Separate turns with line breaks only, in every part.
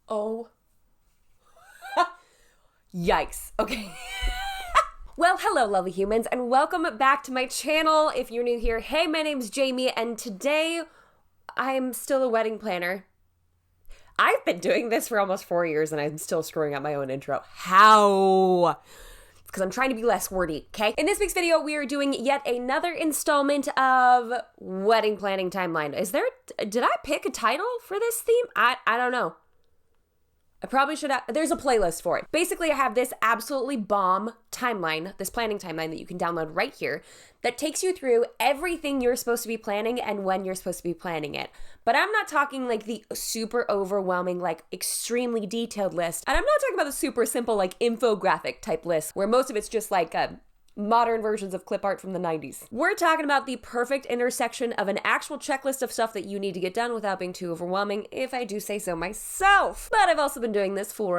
Oh. Yikes. Okay. Well, hello, lovely humans, and welcome back to my channel. If you're new here, hey, my name's Jamie, and today I'm still a wedding planner. I've been doing this for almost 4 years, and I'm still screwing up my own intro. How? Because I'm trying to be less wordy, okay? In this week's video, we are doing yet another installment of Wedding Planning Timeline. Did I pick a title for this theme? I don't know. I probably should have. There's a playlist for it. Basically, I have this absolutely bomb timeline, this planning timeline that you can download right here that takes you through everything you're supposed to be planning and when you're supposed to be planning it. But I'm not talking like the super overwhelming, like extremely detailed list. And I'm not talking about the super simple, like infographic type list where most of it's just like modern versions of clip art from the 90s. We're talking about the perfect intersection of an actual checklist of stuff that you need to get done without being too overwhelming, if I do say so myself. But I've also been doing this for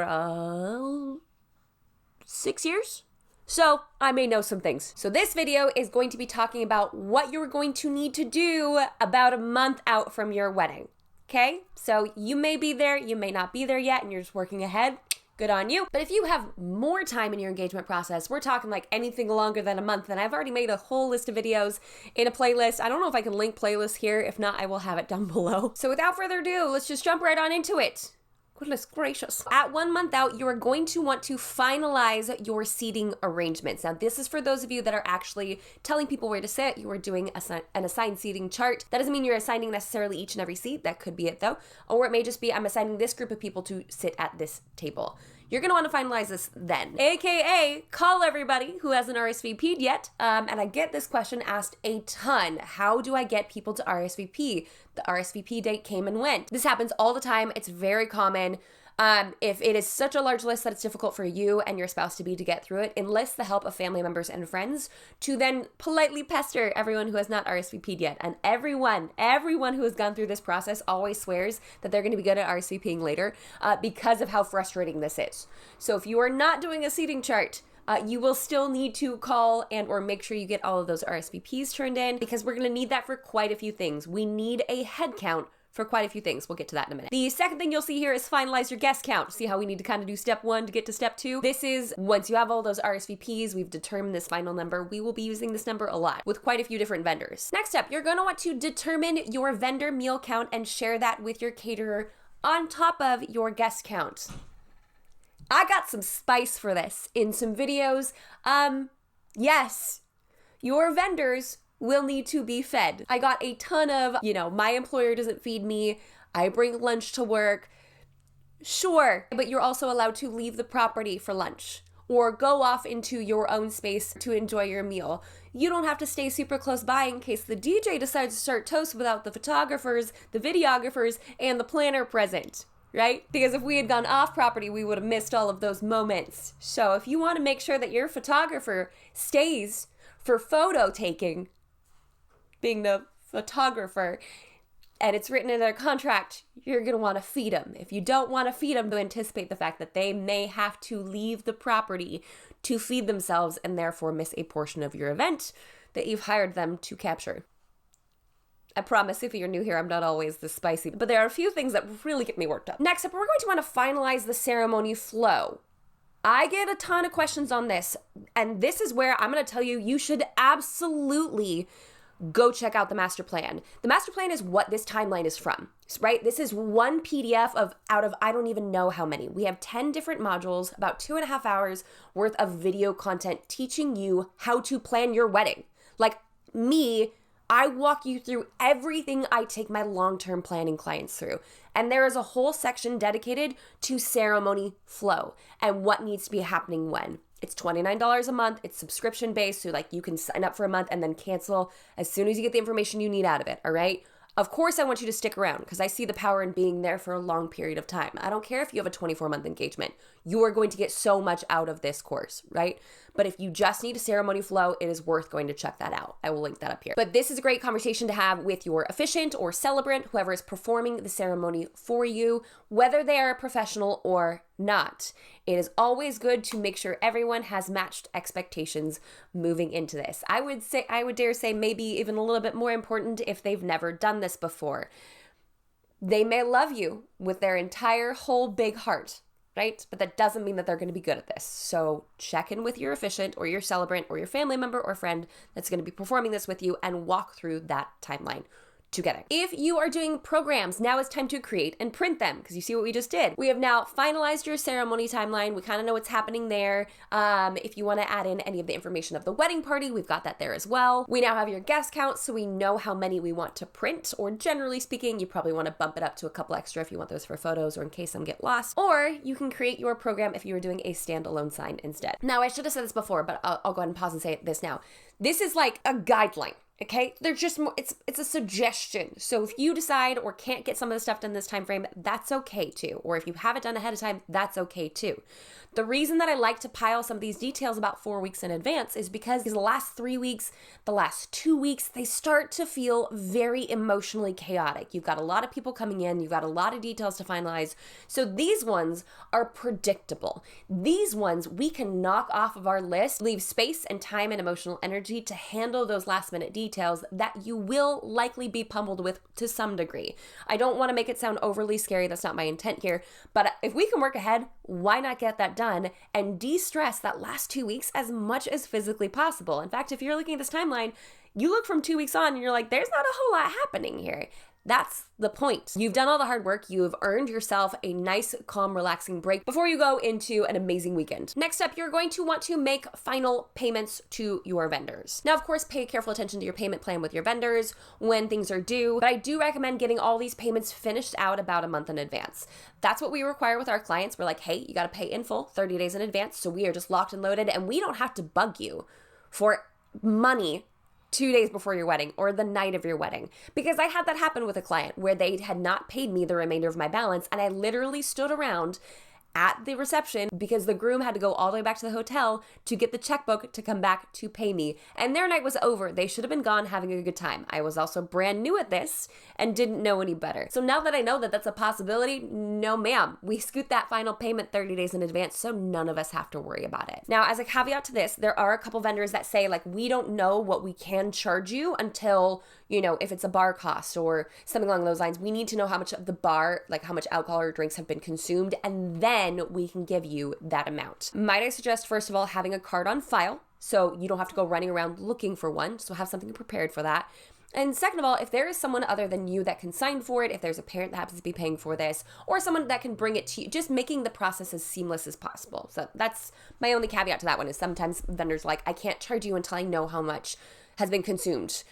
6 years. So I may know some things. So this video is going to be talking about what you're going to need to do about a month out from your wedding. Okay? So you may be there, you may not be there yet, and you're just working ahead. Good on you. But if you have more time in your engagement process, we're talking like anything longer than a month, and I've already made a whole list of videos in a playlist. I don't know if I can link playlists here. If not, I will have it down below. So without further ado, let's just jump right on into it. Goodness gracious. At 1 month out, you are going to want to finalize your seating arrangements. Now, this is for those of you that are actually telling people where to sit. You are doing an assigned seating chart. That doesn't mean you're assigning necessarily each and every seat. That could be it though. Or it may just be I'm assigning this group of people to sit at this table. You're going to want to finalize this then. AKA, call everybody who hasn't RSVP'd yet. And I get this question asked a ton. How do I get people to RSVP? The RSVP date came and went. This happens all the time. It's very common. If it is such a large list that it's difficult for you and your spouse to get through it, enlist the help of family members and friends to then politely pester everyone who has not RSVP'd yet. And everyone who has gone through this process always swears that they're going to be good at RSVPing later because of how frustrating this is. So if you are not doing a seating chart, you will still need to call and or make sure you get all of those RSVPs turned in because we're going to need that for quite a few things. We need a head count for quite a few things. We'll get to that in a minute. The second thing you'll see here is finalize your guest count. See how we need to kind of do step 1 to get to step 2? This is once you have all those RSVPs, we've determined this final number. We will be using this number a lot with quite a few different vendors. Next up, you're going to want to determine your vendor meal count and share that with your caterer on top of your guest count. I got some spice for this in some videos. Yes, your vendors will need to be fed. I got a ton of, my employer doesn't feed me. I bring lunch to work. Sure, but you're also allowed to leave the property for lunch or go off into your own space to enjoy your meal. You don't have to stay super close by in case the DJ decides to start toast without the photographers, the videographers, and the planner present. Right? Because if we had gone off property, we would have missed all of those moments. So if you want to make sure that your photographer stays for photo taking, being the photographer, and it's written in their contract, you're going to want to feed them. If you don't want to feed them, to anticipate the fact that they may have to leave the property to feed themselves and therefore miss a portion of your event that you've hired them to capture. I promise if you're new here, I'm not always this spicy, but there are a few things that really get me worked up. Next up, we're going to want to finalize the ceremony flow. I get a ton of questions on this, and this is where I'm going to tell you, you should absolutely go check out the master plan. The master plan is what this timeline is from, right? This is one PDF out of I don't even know how many. We have 10 different modules, about 2.5 hours worth of video content teaching you how to plan your wedding. Like me, I walk you through everything I take my long-term planning clients through. And there is a whole section dedicated to ceremony flow and what needs to be happening when. It's $29 a month. It's subscription based. So you can sign up for a month and then cancel as soon as you get the information you need out of it. All right. Of course, I want you to stick around because I see the power in being there for a long period of time. I don't care if you have a 24-month engagement. You are going to get so much out of this course, right? But if you just need a ceremony flow, it is worth going to check that out. I will link that up here. But this is a great conversation to have with your officiant or celebrant, whoever is performing the ceremony for you, whether they are a professional or not. It is always good to make sure everyone has matched expectations moving into this. I would dare say maybe even a little bit more important if they've never done this before. They may love you with their entire whole big heart, right? But that doesn't mean that they're going to be good at this. So check in with your officiant or your celebrant or your family member or friend that's going to be performing this with you and walk through that timeline together. If you are doing programs, now it's time to create and print them, because you see what we just did. We have now finalized your ceremony timeline. We kind of know what's happening there. If you want to add in any of the information of the wedding party, we've got that there as well. We now have your guest count, so we know how many we want to print, or generally speaking, you probably want to bump it up to a couple extra if you want those for photos or in case some get lost. Or you can create your program if you were doing a standalone sign instead. Now, I should have said this before, but I'll go ahead and pause and say this now. This is like a guideline. Okay, they're just more, it's a suggestion. So if you decide or can't get some of the stuff done this time frame, that's okay too. Or if you have it done ahead of time, that's okay too. The reason that I like to pile some of these details about 4 weeks in advance is because the last 3 weeks, the last 2 weeks, they start to feel very emotionally chaotic. You've got a lot of people coming in, you've got a lot of details to finalize. So these ones are predictable. These ones we can knock off of our list, leave space and time and emotional energy to handle those last minute details that you will likely be pummeled with to some degree. I don't want to make it sound overly scary. That's not my intent here. But if we can work ahead, why not get that done and de-stress that last 2 weeks as much as physically possible? In fact, if you're looking at this timeline, you look from 2 weeks on and you're like, there's not a whole lot happening here. That's the point. You've done all the hard work. You have earned yourself a nice, calm, relaxing break before you go into an amazing weekend. Next up, you're going to want to make final payments to your vendors. Now, of course, pay careful attention to your payment plan with your vendors when things are due, but I do recommend getting all these payments finished out about a month in advance. That's what we require with our clients. We're like, hey, you got to pay in full 30 days in advance. So we are just locked and loaded and we don't have to bug you for money 2 days before your wedding or the night of your wedding. Because I had that happen with a client where they had not paid me the remainder of my balance and I literally stood around at the reception because the groom had to go all the way back to the hotel to get the checkbook to come back to pay me. And their night was over. They should have been gone having a good time. I was also brand new at this and didn't know any better. So now that I know that that's a possibility, no ma'am. We scoot that final payment 30 days in advance so none of us have to worry about it. Now, as a caveat to this, there are a couple vendors that say like, we don't know what we can charge you until, you know, if it's a bar cost or something along those lines. We need to know how much of the bar, like how much alcohol or drinks have been consumed, and then we can give you that amount. Might I suggest, first of all, having a card on file so you don't have to go running around looking for one, so have something prepared for that. And second of all, if there is someone other than you that can sign for it, if there's a parent that happens to be paying for this, or someone that can bring it to you, just making the process as seamless as possible. So that's my only caveat to that one, is sometimes vendors are like, I can't charge you until I know how much has been consumed.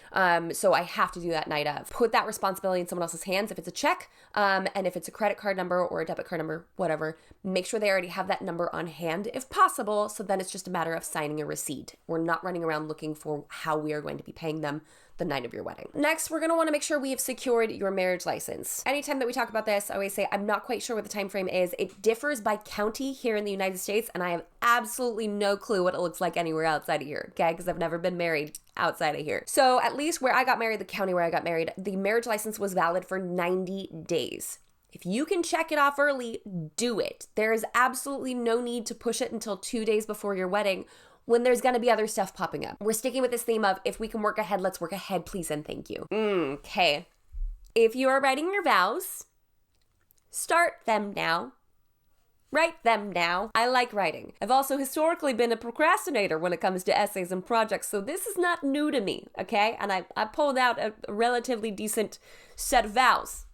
So I have to do that night of. Put that responsibility in someone else's hands. If it's a check, and if it's a credit card number or a debit card number, whatever, make sure they already have that number on hand if possible. So then it's just a matter of signing a receipt. We're not running around looking for how we are going to be paying them the night of your wedding. Next, we're going to want to make sure we have secured your marriage license. Anytime that we talk about this, I always say, I'm not quite sure what the time frame is. It differs by county here in the United States, and I have absolutely no clue what it looks like anywhere outside of here, okay? Because I've never been married outside of here. So at least where I got married, the county where I got married, the marriage license was valid for 90 days. If you can check it off early, do it. There is absolutely no need to push it until 2 days before your wedding when there's going to be other stuff popping up. We're sticking with this theme of, if we can work ahead, let's work ahead, please and thank you. Okay. If you are writing your vows, start them now. Write them now. I like writing. I've also historically been a procrastinator when it comes to essays and projects, so this is not new to me, okay? And I pulled out a relatively decent set of vows.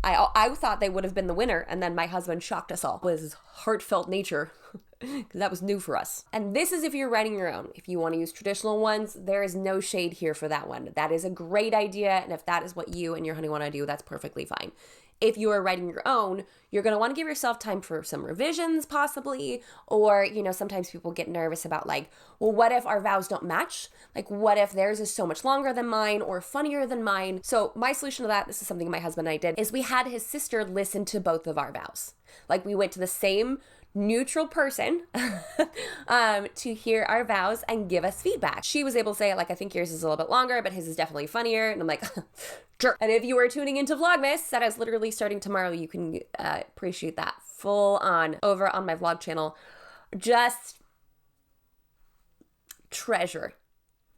I thought they would have been the winner, and then my husband shocked us all with his heartfelt nature, because that was new for us. And this is if you're writing your own. If you want to use traditional ones, there is no shade here for that one. That is a great idea, and if that is what you and your honey want to do, that's perfectly fine. If you are writing your own, you're going to want to give yourself time for some revisions possibly, or, you know, sometimes people get nervous about like, well, what if our vows don't match? Like, what if theirs is so much longer than mine or funnier than mine? So my solution to that, this is something my husband and I did, is we had his sister listen to both of our vows. Like, we went to the same neutral person to hear our vows and give us feedback. She was able to say, like, I think yours is a little bit longer, but his is definitely funnier. And I'm like, sure. And if you were tuning into Vlogmas, that is literally starting tomorrow, you can appreciate that full on over on my vlog channel. Just treasure.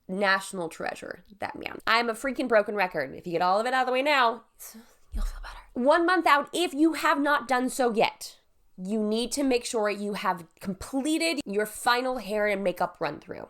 National treasure, that man. I'm a freaking broken record. If you get all of it out of the way now, you'll feel better. 1 month out, if you have not done so yet, you need to make sure you have completed your final hair and makeup run through.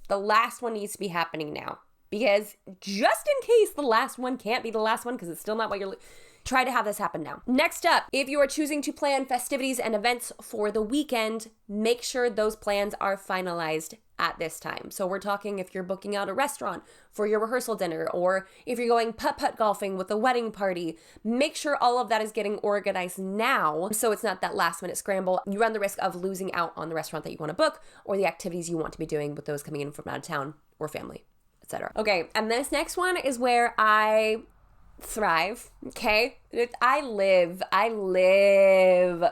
The last one needs to be happening now, because just in case the last one can't be the last one because it's still not what you're... Try to have this happen now. Next up, if you are choosing to plan festivities and events for the weekend, make sure those plans are finalized at this time. So we're talking if you're booking out a restaurant for your rehearsal dinner, or if you're going putt-putt golfing with a wedding party, make sure all of that is getting organized now so it's not that last minute scramble. You run the risk of losing out on the restaurant that you want to book or the activities you want to be doing with those coming in from out of town or family, etc. Okay, and this next one is where I thrive, okay? I live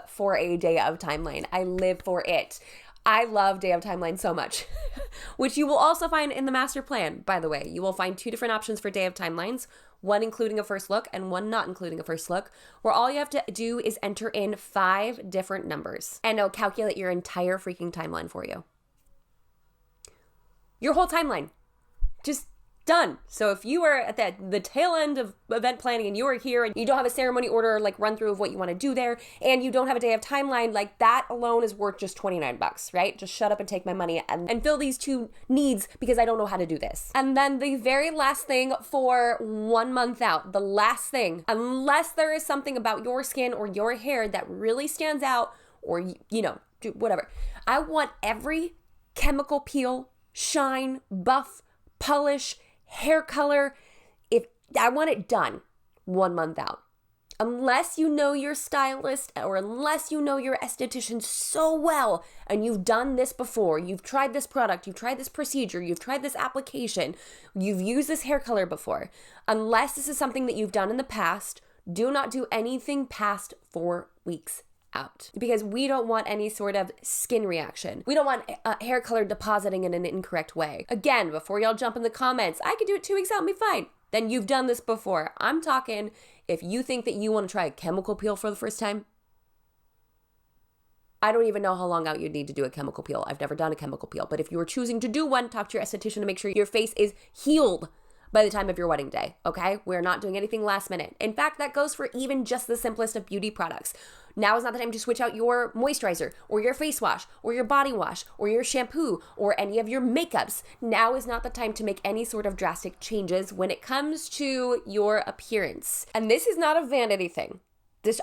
for a day of timeline. I live for it. I love day of timeline so much, which you will also find in the master plan, by the way. You will find 2 different options for day of timelines, one including a first look and one not including a first look, where all you have to do is enter in 5 different numbers and it'll calculate your entire freaking timeline for you. Your whole timeline. Just done. So if you are at the tail end of event planning and you are here and you don't have a ceremony order, like run through of what you want to do there, and you don't have a day of timeline, like that alone is worth just $29, right? Just shut up and take my money and fill these 2 needs because I don't know how to do this. And then the very last thing for 1 month out, the last thing, unless there is something about your skin or your hair that really stands out, or, you know, whatever. I want every chemical peel, shine, buff, polish, hair color, if I want it done 1 month out. Unless you know your stylist or unless you know your esthetician so well and you've done this before, you've tried this product, you've tried this procedure, you've tried this application, you've used this hair color before. Unless this is something that you've done in the past, do not do anything past 4 weeks out, because we don't want any sort of skin reaction. We don't want hair color depositing in an incorrect way. Again, before y'all jump in the comments, I could do it 2 weeks out and be fine. Then you've done this before. I'm talking if you think that you want to try a chemical peel for the first time. I don't even know how long out you'd need to do a chemical peel. I've never done a chemical peel, but if you were choosing to do one, talk to your esthetician to make sure your face is healed by the time of your wedding day, okay? We're not doing anything last minute. In fact, that goes for even just the simplest of beauty products. Now is not the time to switch out your moisturizer or your face wash or your body wash or your shampoo or any of your makeups. Now is not the time to make any sort of drastic changes when it comes to your appearance. And this is not a vanity thing.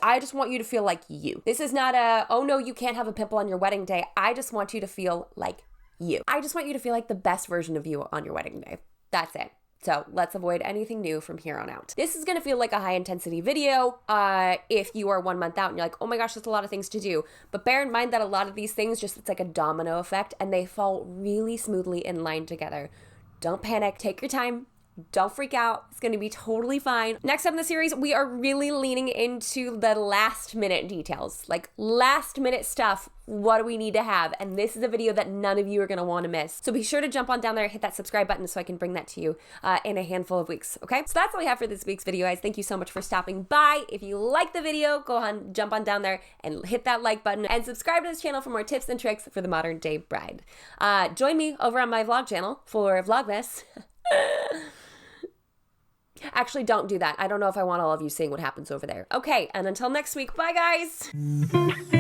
I just want you to feel like you. This is not oh no, you can't have a pimple on your wedding day. I just want you to feel like you. I just want you to feel like the best version of you on your wedding day. That's it. So let's avoid anything new from here on out. This is going to feel like a high intensity video if you are 1 month out and you're like, oh my gosh, that's a lot of things to do. But bear in mind that a lot of these things it's like a domino effect and they fall really smoothly in line together. Don't panic. Take your time. Don't freak out. It's going to be totally fine. Next up in the series, we are really leaning into the last minute details, like last minute stuff. What do we need to have? And this is a video that none of you are going to want to miss. So be sure to jump on down there, hit that subscribe button so I can bring that to you in a handful of weeks. Okay. So that's all we have for this week's video, guys. Thank you so much for stopping by. If you like the video, go on, jump on down there and hit that like button and subscribe to this channel for more tips and tricks for the modern day bride. Join me over on my vlog channel for Vlogmas. Actually, don't do that. I don't know if I want all of you seeing what happens over there. Okay, and until next week, bye guys!